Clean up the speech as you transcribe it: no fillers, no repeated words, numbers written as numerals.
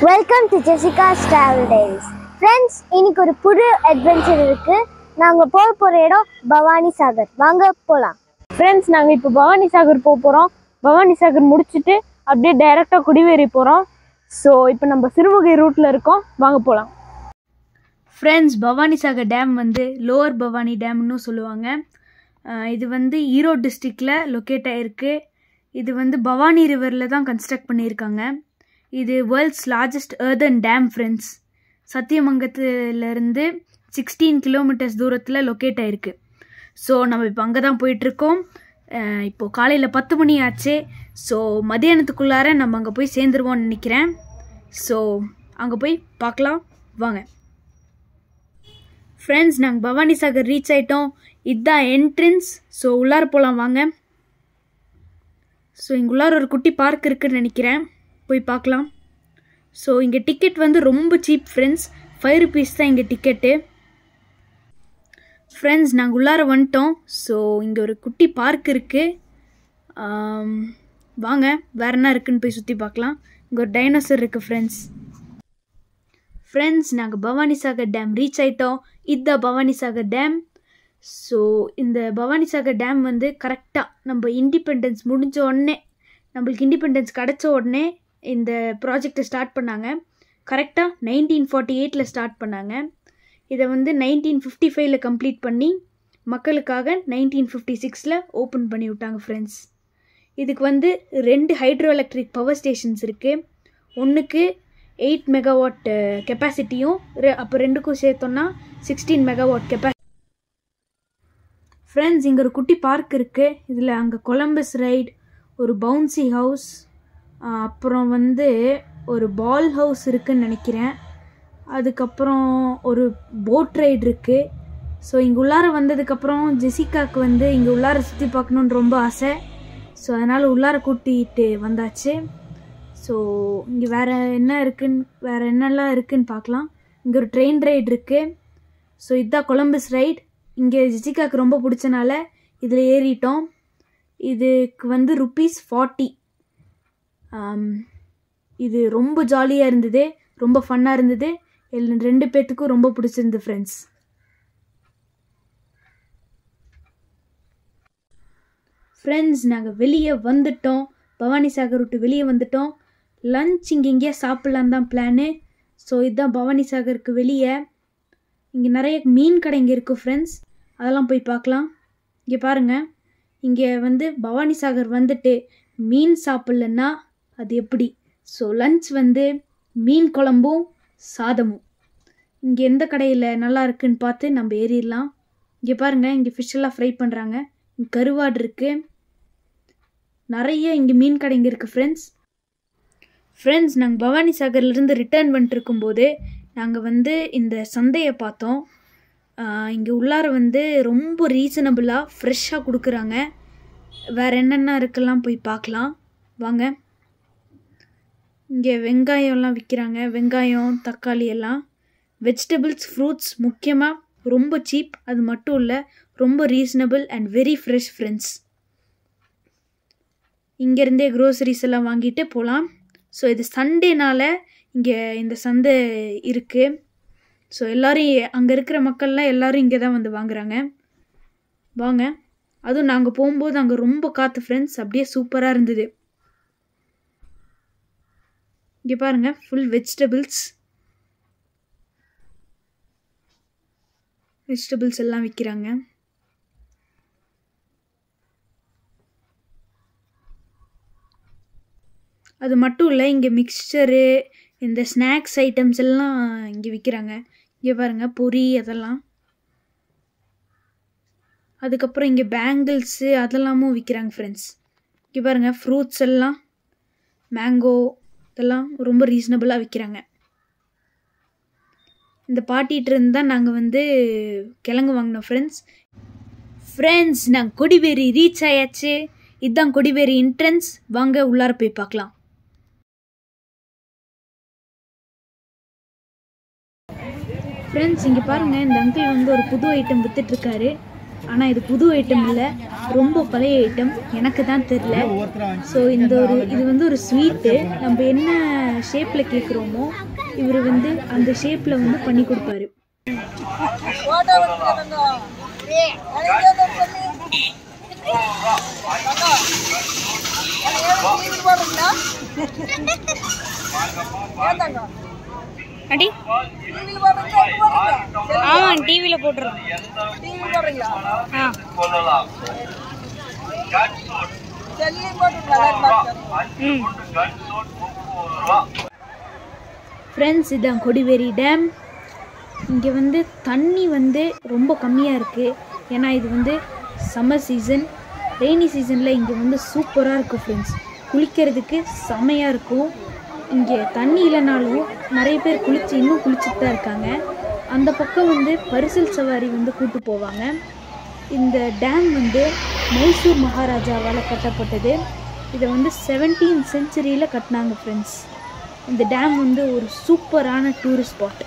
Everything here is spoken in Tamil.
Welcome to Jessica's travel diaries. Friends, இன்னைக்கு ஒரு புது அட்வென்ச்சர் இருக்குது. நாங்கள் போகிற இடம் பவானி சாகர். வாங்க போகலாம். ஃப்ரெண்ட்ஸ், நாங்கள் இப்போ பவானி சாகர் போக போகிறோம். பவானி சாகர் முடிச்சுட்டு அப்படியே டைரெக்டாக குடிவேரி போகிறோம். ஸோ இப்போ நம்ம சிறுமுகை ரூட்டில் இருக்கோம். வாங்க போகலாம். ஃப்ரெண்ட்ஸ், பவானி சாகர் டேம் வந்து லோவர் பவானி டேம்னு சொல்லுவாங்க. இது வந்து ஈரோடு டிஸ்ட்ரிக்டில் லொக்கேட் ஆகிருக்கு. இது வந்து பவானி ரிவரில் தான் கன்ஸ்ட்ரக்ட் பண்ணியிருக்காங்க. இது world's largest earthen dam friends. சத்தியமங்கலத்துலேருந்து 16 கிலோமீட்டர்ஸ் தூரத்தில் லொக்கேட் ஆகிருக்கு. ஸோ நம்ம இப்போ அங்கே தான் போயிட்டுருக்கோம். இப்போது காலையில் 10 மணி ஆச்சு. ஸோ மதியானத்துக்குள்ளார நம்ம அங்கே போய் சேர்ந்துருவோம்னு நினைக்கிறேன். ஸோ அங்கே போய் பார்க்கலாம் வாங்க. ஃப்ரெண்ட்ஸ், நாங்கள் பவானி சாகர் ரீச் ஆகிட்டோம். இதுதான் என்ட்ரன்ஸ். ஸோ உள்ளார போகலாம் வாங்க. ஸோ இங்கே உள்ளார ஒரு குட்டி பார்க் இருக்குதுன்னு நினைக்கிறேன். போய் பார்க்கலாம். ஸோ இங்கே டிக்கெட் வந்து ரொம்ப சீப் ஃப்ரெண்ட்ஸ். 5 rupees தான் இங்கே டிக்கெட்டு. ஃப்ரெண்ட்ஸ், நாங்கள் உள்ளார வந்துட்டோம். ஸோ இங்கே ஒரு குட்டி பார்க் இருக்குது. வாங்க வேறு என்ன இருக்குதுன்னு போய் சுற்றி பார்க்கலாம். இங்கே ஒரு டைனோசர் இருக்குது ஃப்ரெண்ட்ஸ். ஃப்ரெண்ட்ஸ், நாங்கள் பவானி சாகர் டேம் ரீச் ஆகிட்டோம். இதுதான் பவானி சாகர் டேம். ஸோ இந்த பவானி சாகர் டேம் வந்து கரெக்டாக நம்ம இண்டிபெண்டன்ஸ் முடிஞ்ச உடனே, நம்மளுக்கு இண்டிபெண்டன்ஸ் கிடச்ச உடனே இந்த ப்ராஜெக்டை ஸ்டார்ட் பண்ணாங்க. கரெக்டாக 1948 ஸ்டார்ட் பண்ணாங்க. இதை வந்து 1955 கம்ப்ளீட் பண்ணி மக்களுக்காக 1956 ஓப்பன் பண்ணி விட்டாங்க ஃப்ரெண்ட்ஸ். இதுக்கு வந்து 2 ஹைட்ரோ எலக்ட்ரிக் பவர் ஸ்டேஷன்ஸ் இருக்குது. ஒன்றுக்கு 8 மெகாவாட் கெப்பாசிட்டியும், அப்போ ரெண்டுக்கும் சேர்த்தோன்னா 16 மெகாவாட் கெப்பாசிட்டி. ஃப்ரெண்ட்ஸ், இங்கே ஒரு குட்டி பார்க் இருக்குது. இதில் அங்கே கொலம்பஸ் ரைட், ஒரு பவுன்சி ஹவுஸ், அப்புறம் வந்து ஒரு பால் ஹவுஸ் இருக்குதுன்னு நினைக்கிறேன். அதுக்கப்புறம் ஒரு போட் ரைடு இருக்குது. ஸோ இங்கே உள்ளார வந்ததுக்கப்புறம் ஜெசிகாவுக்கு வந்து இங்கே உள்ளார சுற்றி பார்க்கணுன்னு ரொம்ப ஆசை. ஸோ அதனால் உள்ளார கூட்டிகிட்டு வந்தாச்சு. ஸோ இங்கே வேறு என்னெல்லாம் இருக்குதுன்னு பார்க்கலாம். இங்கே ஒரு ட்ரெயின் ரைடு இருக்குது. ஸோ இதுதான் கொலம்பஸ் ரைட். இங்கே ஜெசிகாவுக்கு ரொம்ப பிடிச்சனால இதில் ஏறிட்டோம். இதுக்கு வந்து ₹40. இது ரொம்ப ஜாலியாக இருந்தது, ரொம்ப ஃபன்னாக இருந்தது. 2 பேர்த்துக்கும் ரொம்ப பிடிச்சிருந்து ஃப்ரெண்ட்ஸ். ஃப்ரெண்ட்ஸ், நாங்கள் வெளியே வந்துட்டோம். பவானி சாகர் விட்டு வெளியே வந்துட்டோம். லன்ச் இங்கே சாப்பிட்லான் தான் பிளானு. ஸோ இதுதான் பவானி சாகருக்கு வெளியே. இங்கே நிறைய மீன் கடைங்க இருக்குது ஃப்ரெண்ட்ஸ். அதெல்லாம் போய் பார்க்கலாம். இங்கே பாருங்கள், இங்கே வந்து பவானி சாகர் வந்துட்டு மீன் சாப்பிட்லன்னா அது எப்படி? ஸோ லன்ச் வந்து மீன் குழம்பும் சாதமும். இங்கே எந்த கடையில் நல்லா இருக்குன்னு பார்த்து நம்ம ஏறிடலாம். இங்கே பாருங்கள், இங்கே ஃபிஷ்ஷெல்லாம் ஃப்ரை பண்ணுறாங்க. இங்கே கருவாடு இருக்குது. நிறைய இங்கே மீன் கடைங்க இருக்குது ஃப்ரெண்ட்ஸ். நாங்கள் பவானி சாகர்லேருந்து ரிட்டர்ன் பண்ணிட்டு இருக்கும்போது நாங்கள் வந்து இந்த சந்தையை பார்த்தோம். இங்கே உள்ளார வந்து ரொம்ப ரீசனபிளாக ஃப்ரெஷ்ஷாக கொடுக்குறாங்க. வேறு என்னென்ன இருக்குலாம் போய் பார்க்கலாம் வாங்க. இங்கே வெங்காயம்லாம் விற்கிறாங்க. வெங்காயம், தக்காளி எல்லாம். வெஜிடபிள்ஸ், ஃப்ரூட்ஸ் முக்கியமாக ரொம்ப சீப். அது மட்டும் இல்லை, ரொம்ப reasonable and very fresh friends. இங்கேருந்தே க்ரோசரிஸ் எல்லாம் வாங்கிட்டு போகலாம். ஸோ இது சண்டேனால இங்கே இந்த சந்தை இருக்குது. ஸோ எல்லோரும் அங்கே இருக்கிற மக்கள்லாம் எல்லோரும் இங்கே தான் வந்து வாங்குகிறாங்க. வாங்க. அதுவும் நாங்கள் போகும்போது அங்கே ரொம்ப காற்று ஃப்ரெண்ட்ஸ். அப்படியே சூப்பராக இருந்தது. இங்கே பாருங்கள், ஃபுல் வெஜிடபிள்ஸ் எல்லாம் விற்கிறாங்க. அது மட்டும் இல்லை, இங்கே மிக்சரு, இந்த ஸ்நாக்ஸ் ஐட்டம்ஸ் எல்லாம் இங்கே விற்கிறாங்க. இங்கே பாருங்கள், பொரி அதெல்லாம். அதுக்கப்புறம் இங்கே பேங்கிள்ஸு அதெல்லாமும் விற்கிறாங்க ஃப்ரெண்ட்ஸ். இங்கே பாருங்கள், ஃப்ரூட்ஸ் எல்லாம், மேங்கோ இதெல்லாம் ரொம்ப ரீசனபிளாக விற்கிறாங்க. இந்த பாட்டிகிட்டு இருந்து தான் நாங்கள் வந்து கிழங்கு வாங்கினோம் ஃப்ரெண்ட்ஸ். நாங்கள் கொடிவேரி ரீச் ஆயாச்சு. இதுதான் கொடிவேரி என்ட்ரன்ஸ். வாங்க உள்ளார போய் பார்க்கலாம். ஃப்ரெண்ட்ஸ், இங்கே பாருங்கள், இந்த அங்கிள் வந்து ஒரு புது ஐட்டம் விற்றுட்ருக்காரு. ஆனால் இது புது ஐட்டம் இல்லை, ரொம்ப பழைய ஐட்டம், எனக்கு தான் தெரில. ஸோ இது வந்து ஒரு ஸ்வீட்டு. நம்ம என்ன ஷேப்பில் கேட்குறோமோ இவர் வந்து அந்த ஷேப்பில் வந்து பண்ணி கொடுப்பாரு. அடி ஆமாம், டிவியில் போட்டுருவோம். ஃப்ரெண்ட்ஸ், இதுதான் கொடிவேரி டேம். இங்கே வந்து தண்ணி வந்து ரொம்ப கம்மியாக இருக்குது. ஏன்னா இது வந்து சம்மர் சீசன். ரெய்னி சீசனில் இங்கே வந்து சூப்பராக இருக்கும் ஃப்ரெண்ட்ஸ். குளிக்கிறதுக்கு செமையாக இருக்கும். இங்கே தண்ணி இல்லைனாலும் நிறைய பேர் இன்னும் குளிச்சுட்டு தான் இருக்காங்க. அந்த பக்கம் வந்து பரிசல் சவாரி வந்து கூட்டு போவாங்க. இந்த டேம் வந்து மைசூர் மகாராஜாவால் கட்டப்பட்டது. இதை வந்து 17th century கட்டினாங்க ஃப்ரெண்ட்ஸ். இந்த டேம் வந்து ஒரு சூப்பரான டூரிஸ்ட் ஸ்பாட்.